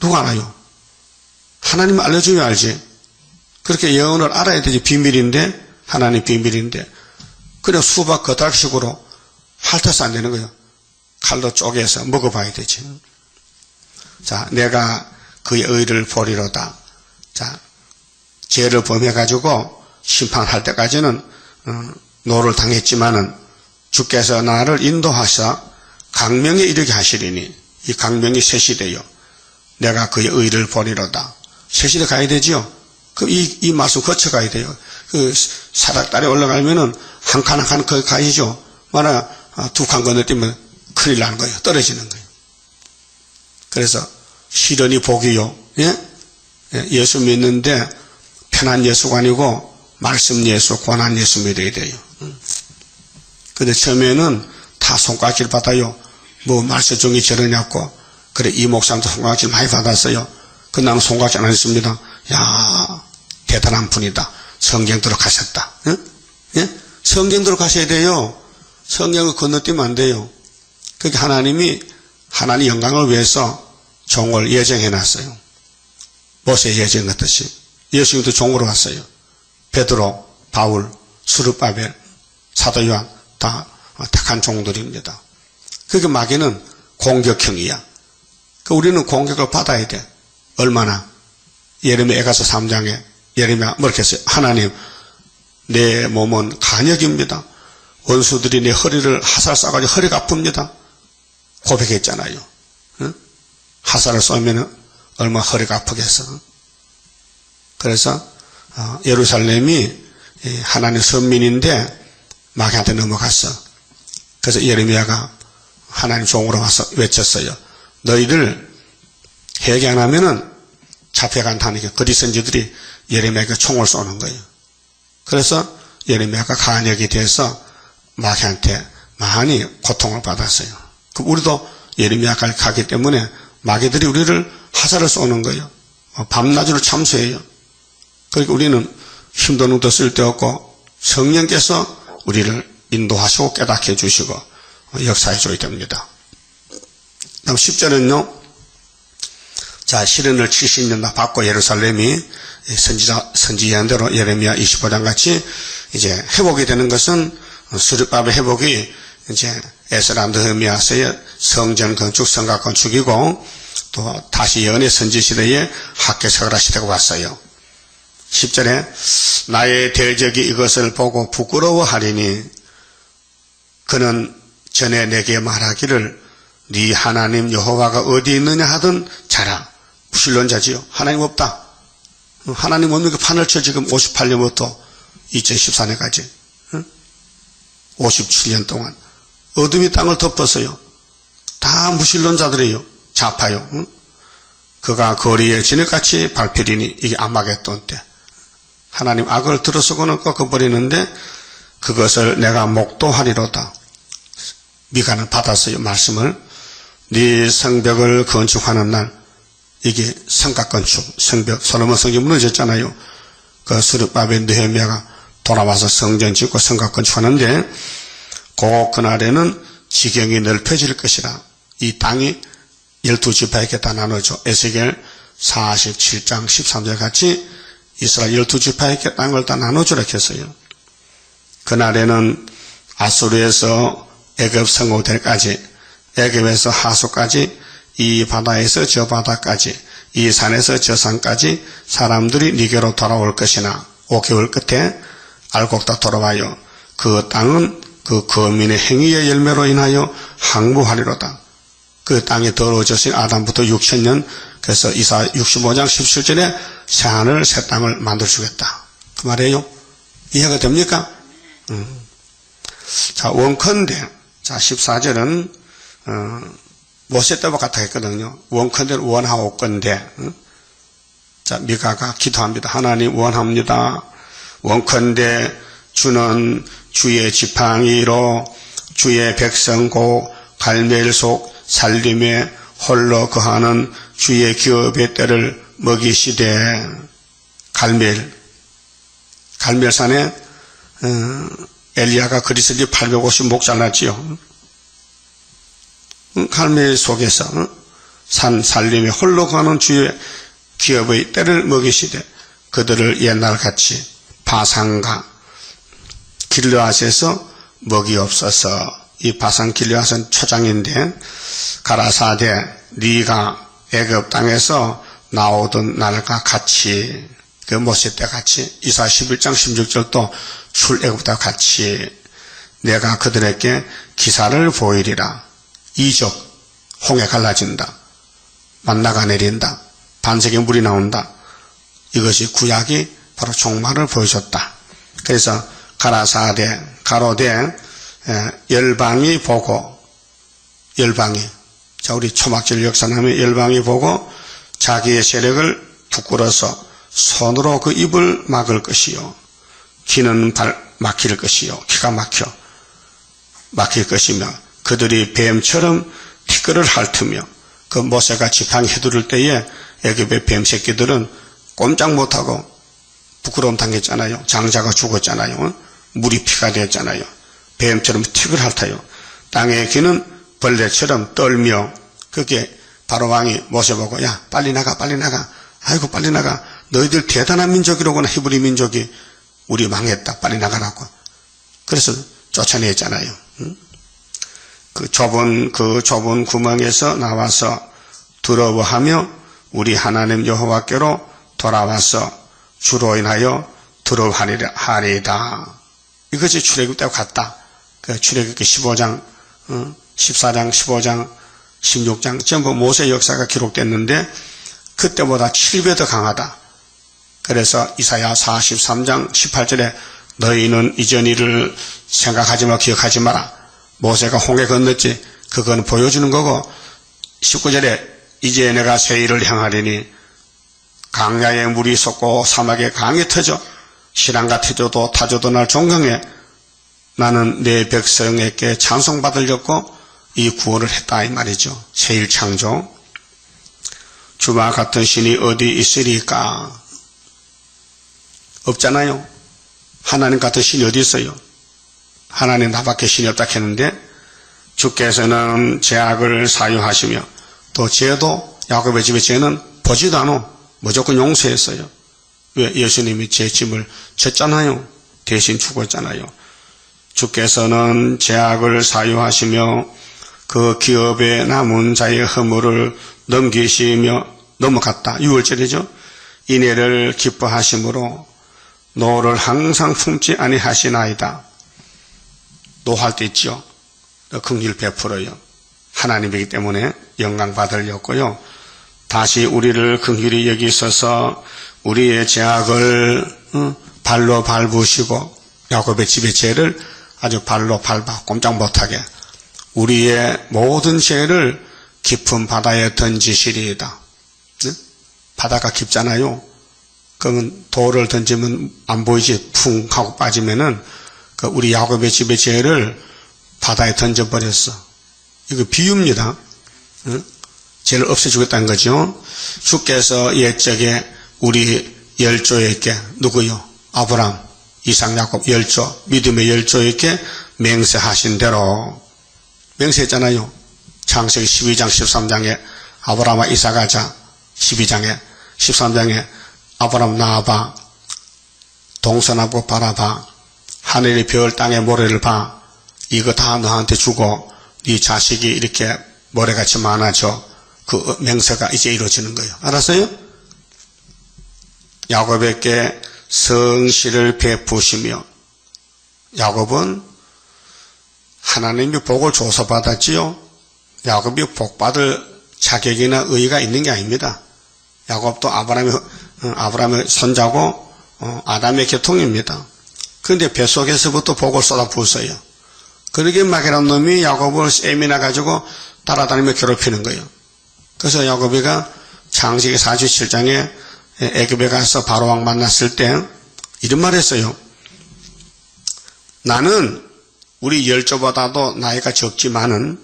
누가 알아요? 하나님 알려주면 알지. 그렇게 예언을 알아야 되지. 비밀인데, 하나님 비밀인데. 그냥 수박 거달식으로 핥아서 안 되는 거예요. 칼로 쪼개서 먹어봐야 되지. 자, 내가 그의 의를 보리로다. 자, 죄를 범해가지고 심판할 때까지는 노를 당했지만은 주께서 나를 인도하사 강명에 이르게 하시리니, 이 강명이 새 시대요. 내가 그의 의를 보리로다. 새 시대 가야 되지요. 그럼 이 말씀 거쳐가야 돼요. 그 사닥다리 올라가면은 한 칸 한 칸 거기 가야죠. 만약 두 칸 건너뛰면 큰일 나는 거예요. 떨어지는 거예요. 그래서 시련이 복이요. 예? 예수 믿는데 편한 예수가 아니고 말씀 예수, 고난 예수 믿어야 돼요. 근데 처음에는 다 손가락질 받아요. 뭐 말세종이 저러냐고. 그래, 이 목사님도 송각질 많이 받았어요. 그 나는 송각질 안 했습니다. 야, 대단한 분이다. 성경대로 가셨다. 응? 예? 성경대로 가셔야 돼요. 성경을 건너뛰면 안 돼요. 그렇게 하나님이 하나님 영광을 위해서 종을 예정해 놨어요. 모세 예정했듯이. 예수님도 종으로 갔어요. 베드로, 바울, 스룹바벨, 사도 요한 다 택한 종들입니다. 그게 마귀는 공격형이야. 그 우리는 공격을 받아야 돼. 얼마나? 예레미야 에가서 3장에 예레미야 뭐렇게 했어요? 하나님, 내 몸은 간역입니다. 원수들이 내 허리를 화살 쏴가지고 허리가 아픕니다. 고백했잖아요. 응? 화살을 쏘면 얼마나 허리가 아프겠어. 그래서 예루살렘이 하나님 선민인데 마귀한테 넘어갔어. 그래서 예레미야가 하나님 종으로 와서 외쳤어요. 너희들 회개 안 하면은 잡혀간다니까. 그리 선지들이 예레미야에게 총을 쏘는 거예요. 그래서 예레미야가 간역이 돼서 마귀한테 많이 고통을 받았어요. 우리도 예레미야까지 가기 때문에 마귀들이 우리를 화살을 쏘는 거예요. 밤낮으로 참수해요. 그러니까 우리는 힘도 능도 쓸데없고 성령께서 우리를 인도하시고 깨닫게 해주시고 역사해 줘야 됩니다. 다음 10절은요. 자, 시련을 70년 다 받고 예루살렘이 선지 예언대로 예레미야 25장 같이 이제 회복이 되는 것은 스룹바벨 회복이 이제 에스라 느헤미야서의 성전 건축, 성곽 건축이고 또 다시 예언의 선지 시대에 학개서라 시대가 왔어요. 10절에 나의 대적이 이것을 보고 부끄러워하리니 그는 전에 내게 말하기를 네 하나님 여호와가 어디 있느냐 하던 자라. 무신론자지요. 하나님 없다. 하나님 없는 그 판을 쳐 지금 58년부터 2014년까지 57년 동안 어둠이 땅을 덮었어요. 다 무신론자들이에요. 좌파요. 그가 거리에 진흙같이 밟히리니 이게 아마겟돈 때 하나님 악을 들어서고는 꺾어버리는데 그것을 내가 목도하리로다. 미가는 받았어요. 말씀을. 네 성벽을 건축하는 날 이게 성곽 건축, 성벽, 솔로몬 성전 무너졌잖아요. 그 스룹바벨 느헤미야가 돌아와서 성전 짓고 성곽 건축하는데 그날에는 지경이 넓혀질 것이라. 이 땅이 12지파에게 다 나눠져. 에스겔 47장 13절 같이 이스라엘 12지파에게 땅을 다 나눠주라 했어요. 그날에는 아수르에서 애굽 성호텔까지, 애굽에서 하수까지, 이 바다에서 저 바다까지, 이 산에서 저 산까지 사람들이 네게로 돌아올 것이나 5개월 끝에 알곡 다 돌아와요. 그 땅은 그 거민의 행위의 열매로 인하여 항무하리로다. 그 땅이 더러워졌으니 아담부터 6,000년, 그래서 이사 65장 17절에 새하늘 새 땅을 만들어주겠다. 그 말이에요. 이해가 됩니까? 자, 원컨대, 자, 14절은, 모세 때와 같아 했거든요. 원컨대를 원하고 건대. 자, 미가가 기도합니다. 하나님 원합니다. 원컨대 주는 주의 지팡이로 주의 백성 고 갈멜 속 살림에 홀로 거하는 주의 기업의 때를 먹이시되. 갈멜산에 엘리야가 그리스도에 850목 잘랐지요. 갈멜 속에서 산 살림에 홀로 거하는 주의 기업의 때를 먹이시되 그들을 옛날같이 바산과 길르앗에서 먹이옵소서. 이 바산 길르앗은 초장인데 가라사대 네가 애굽 땅에서 나오던 날과 같이 그 모세 때 같이 이사 11장 16절도 출애굽과 같이 내가 그들에게 기사를 보이리라. 이적 홍해 갈라진다. 만나가 내린다. 반석에 물이 나온다. 이것이 구약이 바로 종말을 보여줬다. 그래서 가라사대 가로대 열방이 보고 열방이 자 우리 초막절 역사하면 열방이 보고 자기의 세력을 부끄러서 손으로 그 입을 막을 것이요 귀는 막힐 것이요 기가 막힐 것이며 그들이 뱀처럼 티끌을 핥으며 그 모세가 지팡이 휘두를 때에 애굽의 뱀새끼들은 꼼짝 못하고 부끄러움 당했잖아요. 장자가 죽었잖아요. 물이 피가 됐잖아요. 뱀처럼 틱을 핥아요. 땅의 귀는 벌레처럼 떨며 그게 바로 왕이 모세 보고 야 빨리 나가 빨리 나가 아이고 빨리 나가 너희들 대단한 민족이로구나 히브리 민족이 우리 망했다 빨리 나가라고 그래서 쫓아냈잖아요. 그 좁은 구멍에서 나와서 두려워하며 우리 하나님 여호와께로 돌아와서 주로 인하여 두려워하리이다. 이것이 출애굽 때와 같다. 그 출애굽기 15장, 14장, 15장, 16장 전부 모세 역사가 기록됐는데 그때보다 7배 더 강하다. 그래서 이사야 43장 18절에 너희는 이전 일을 생각하지 마 기억하지 마라. 모세가 홍해 건넜지 그건 보여주는 거고 19절에 이제 내가 새 일을 행하리니 강야에 물이 솟고 사막에 강이 터져 시랑과 태조도 타조도 날 존경해 나는 내 백성에게 찬송받으려고 이 구원을 했다 이 말이죠. 새 일 창조 주와 같은 신이 어디 있으리까 없잖아요. 하나님 같은 신이 어디 있어요. 하나님 나밖에 신이 없다 했는데 주께서는 죄악을 사유하시며 또 죄도 야곱의 집의 죄는 보지도 않아 무조건 용서했어요. 왜? 예수님이 제 짐을 졌잖아요. 대신 죽었잖아요. 주께서는 죄악을 사유하시며 그 기업에 남은 자의 허물을 넘기시며 넘어갔다. 6월절이죠. 인애를 기뻐하심으로 노를 항상 품지 아니하시나이다. 노할 때 있죠. 긍휼 베풀어요. 하나님이기 때문에 영광 받으려고요. 다시 우리를 긍휼히 여기셔서 우리의 죄악을 발로 밟으시고 야곱의 집의 죄를 아주 발로 밟아 꼼짝 못하게 우리의 모든 죄를 깊은 바다에 던지시리이다. 바다가 깊잖아요. 그러면 돌을 던지면 안 보이지 쿵 하고 빠지면은 그 우리 야곱의 집의 죄를 바다에 던져버렸어. 이거 비유입니다. 죄를 없애주겠다는 거죠. 주께서 옛적에 우리 열조에게 누구요? 아브람, 이삭, 야곱 열조, 믿음의 열조에게 맹세하신 대로 맹세했잖아요. 창세기 12장 13장에 아브람과 이삭하자 12장에 13장에 아브람 나와봐 동서남북 바라봐 하늘의 별 땅의 모래를 봐 이거 다 너한테 주고 네 자식이 이렇게 모래같이 많아져 그 맹세가 이제 이루어지는 거예요. 알았어요? 야곱에게 성실을 베푸시며 야곱은 하나님이 복을 줘서 받았지요. 야곱이 복받을 자격이나 의의가 있는 게 아닙니다. 야곱도 아브라함의 손자고 아담의 계통입니다. 그런데 뱃속에서부터 복을 쏟아부었어요. 그러게 막이라는 놈이 야곱을 쐐미나 가지고 따라다니며 괴롭히는 거예요. 그래서 야곱이가 창세기 47장에 애굽에 가서 바로왕 만났을 때 이런 말 했어요. 나는 우리 열조보다도 나이가 적지만은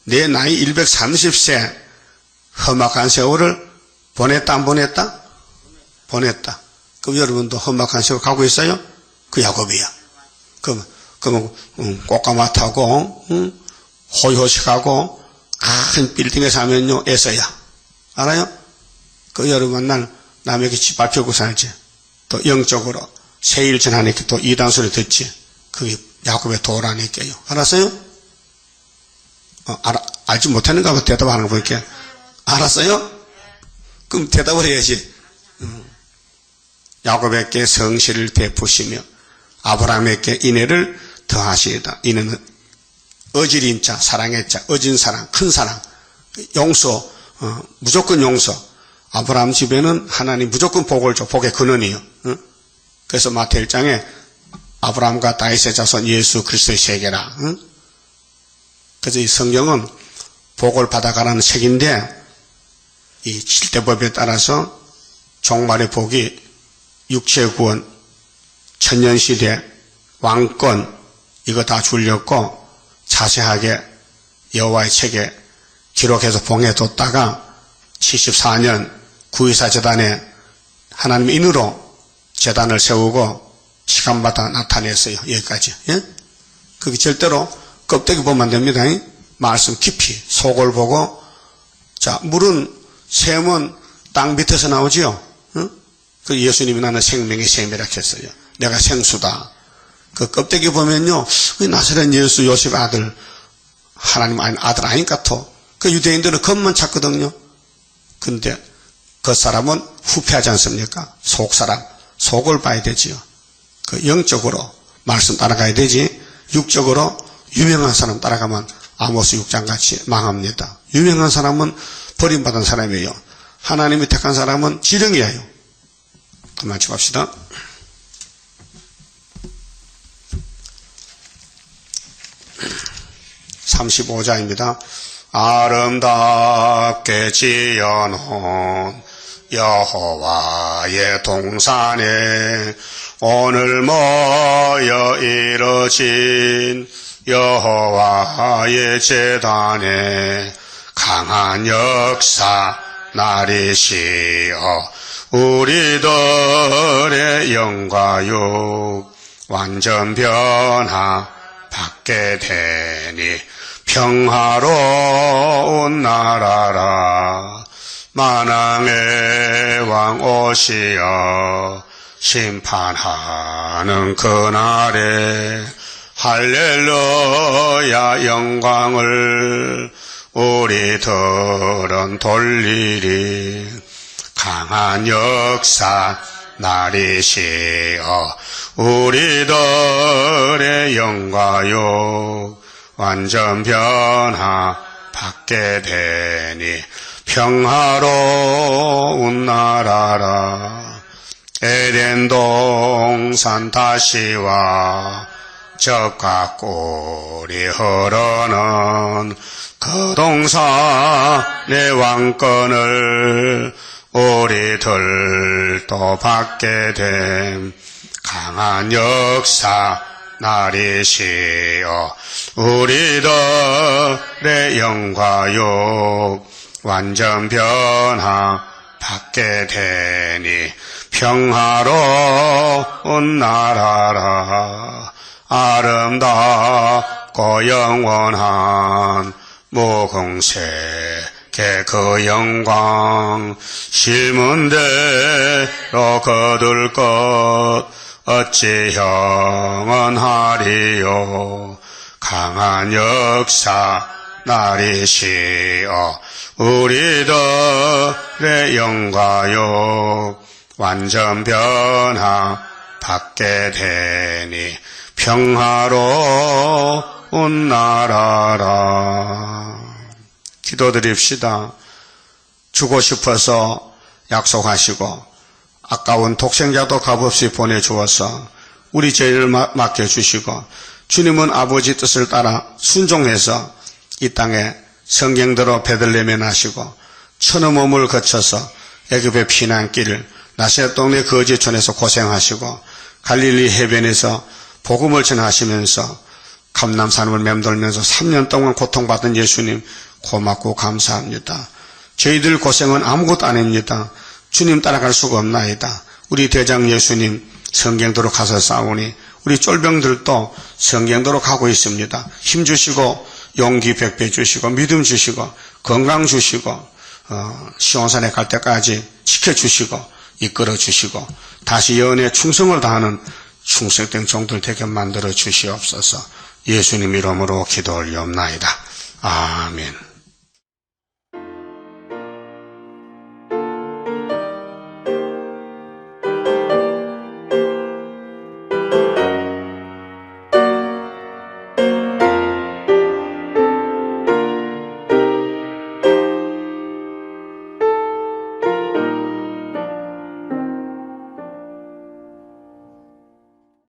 내 나이 130세 험악한 세월을 보냈다 안 보냈다? 보냈다. 그럼 여러분도 험악한 세월 가고 있어요? 그 야곱이야. 그러면 꽃가마 타고 호의호식하고 큰 빌딩에 사면요 애써야 알아요? 그 여러분 날 남에게 집 밟히고 살지. 또 영적으로 세일전 하니까 또 이단 소리 듣지. 그게 야곱의 도라니까요. 알았어요? 알지 못하는가 봐 대답하는 거 보니까 알았어요? 그럼 대답을 해야지. 야곱에게 성실을 베푸시며 아브라함에게 인애를 더하시이다. 인애는 어질인 자, 사랑의 자, 어진 사랑, 큰 사랑, 용서, 무조건 용서. 아브라함 집에는 하나님 무조건 복을 줘. 복의 근원이요. 그래서 마태 1장에 아브라함과 다윗의 자손 예수 그리스도의 세계라. 그래서 이 성경은 복을 받아가라는 책인데 이 7대법에 따라서 종말의 복이 육체의 구원, 천년시대, 왕권 이거 다 주려고 자세하게 여호와의 책에 기록해서 봉해뒀다가 74년 구의사 재단에 하나님 인으로 재단을 세우고 시간마다 나타냈어요. 여기까지. 예? 그게 절대로 껍데기 보면 안 됩니다. 말씀 깊이 속을 보고, 자, 샘은 땅 밑에서 나오지요. 그 예수님이 나는 생명의 샘이라 했어요. 내가 생수다. 그 껍데기 보면요, 나사렛 예수 요셉 아들, 하나님 아들 아니까 그 유대인들은 겉만 찾거든요. 근데 그 사람은 후패하지 않습니까? 속 사람, 속을 봐야 되지요. 그 영적으로 말씀 따라가야 되지, 육적으로 유명한 사람 따라가면 아모스 6장 같이 망합니다. 유명한 사람은 버림받은 사람이에요. 하나님이 택한 사람은 지령이에요. 그만 치봅시다. 35자입니다. 아름답게 지어놓은 여호와의 동산에 오늘 모여 이뤄진 여호와의 제단에 강한 역사 나리시어 우리들의 영과 육 완전 변화 받게 되니 평화로운 나라라. 만왕의 왕 오시어 심판하는 그날에 할렐루야 영광을 우리들은 돌리리. 강한 역사 나리시어 우리들의 영과 육 완전 변화 받게 되니 평화로운 나라라. 에덴 동산 다시와 젖과 꿀이 흐르는 그 동산의 왕권을 우리들도 받게 됨. 강한 역사 나리시어 우리들의 영과 육 완전 변화 받게 되니 평화로운 나라라. 아름답고 영원한 무궁색의 그 영광 실문대로 거둘 것 어찌 영원하리요. 강한 역사 나리시어 우리들의 영과 육 완전 변화 받게 되니 평화로운 나라라. 기도드립시다. 주고 싶어서 약속하시고 아까운 독생자도 값없이 보내주어서 우리 죄를 맡겨주시고 주님은 아버지 뜻을 따라 순종해서 이 땅에 성경대로 베들레헴에 나시고 천의 몸을 거쳐서 애굽의 피난길을 나사렛 동네 거지촌에서 고생하시고 갈릴리 해변에서 복음을 전하시면서 감람산을 맴돌면서 3년 동안 고통받은 예수님 고맙고 감사합니다. 저희들 고생은 아무것도 아닙니다. 주님 따라갈 수가 없나이다. 우리 대장 예수님 성경대로 가서 싸우니 우리 쫄병들도 성경대로 가고 있습니다. 힘 주시고 용기 100배 주시고 믿음 주시고 건강 주시고 시온산에 갈 때까지 지켜주시고 이끌어 주시고 다시 연애 충성을 다하는 충성된 종들 되게 만들어 주시옵소서. 예수님 이름으로 기도 올리옵나이다. 아멘.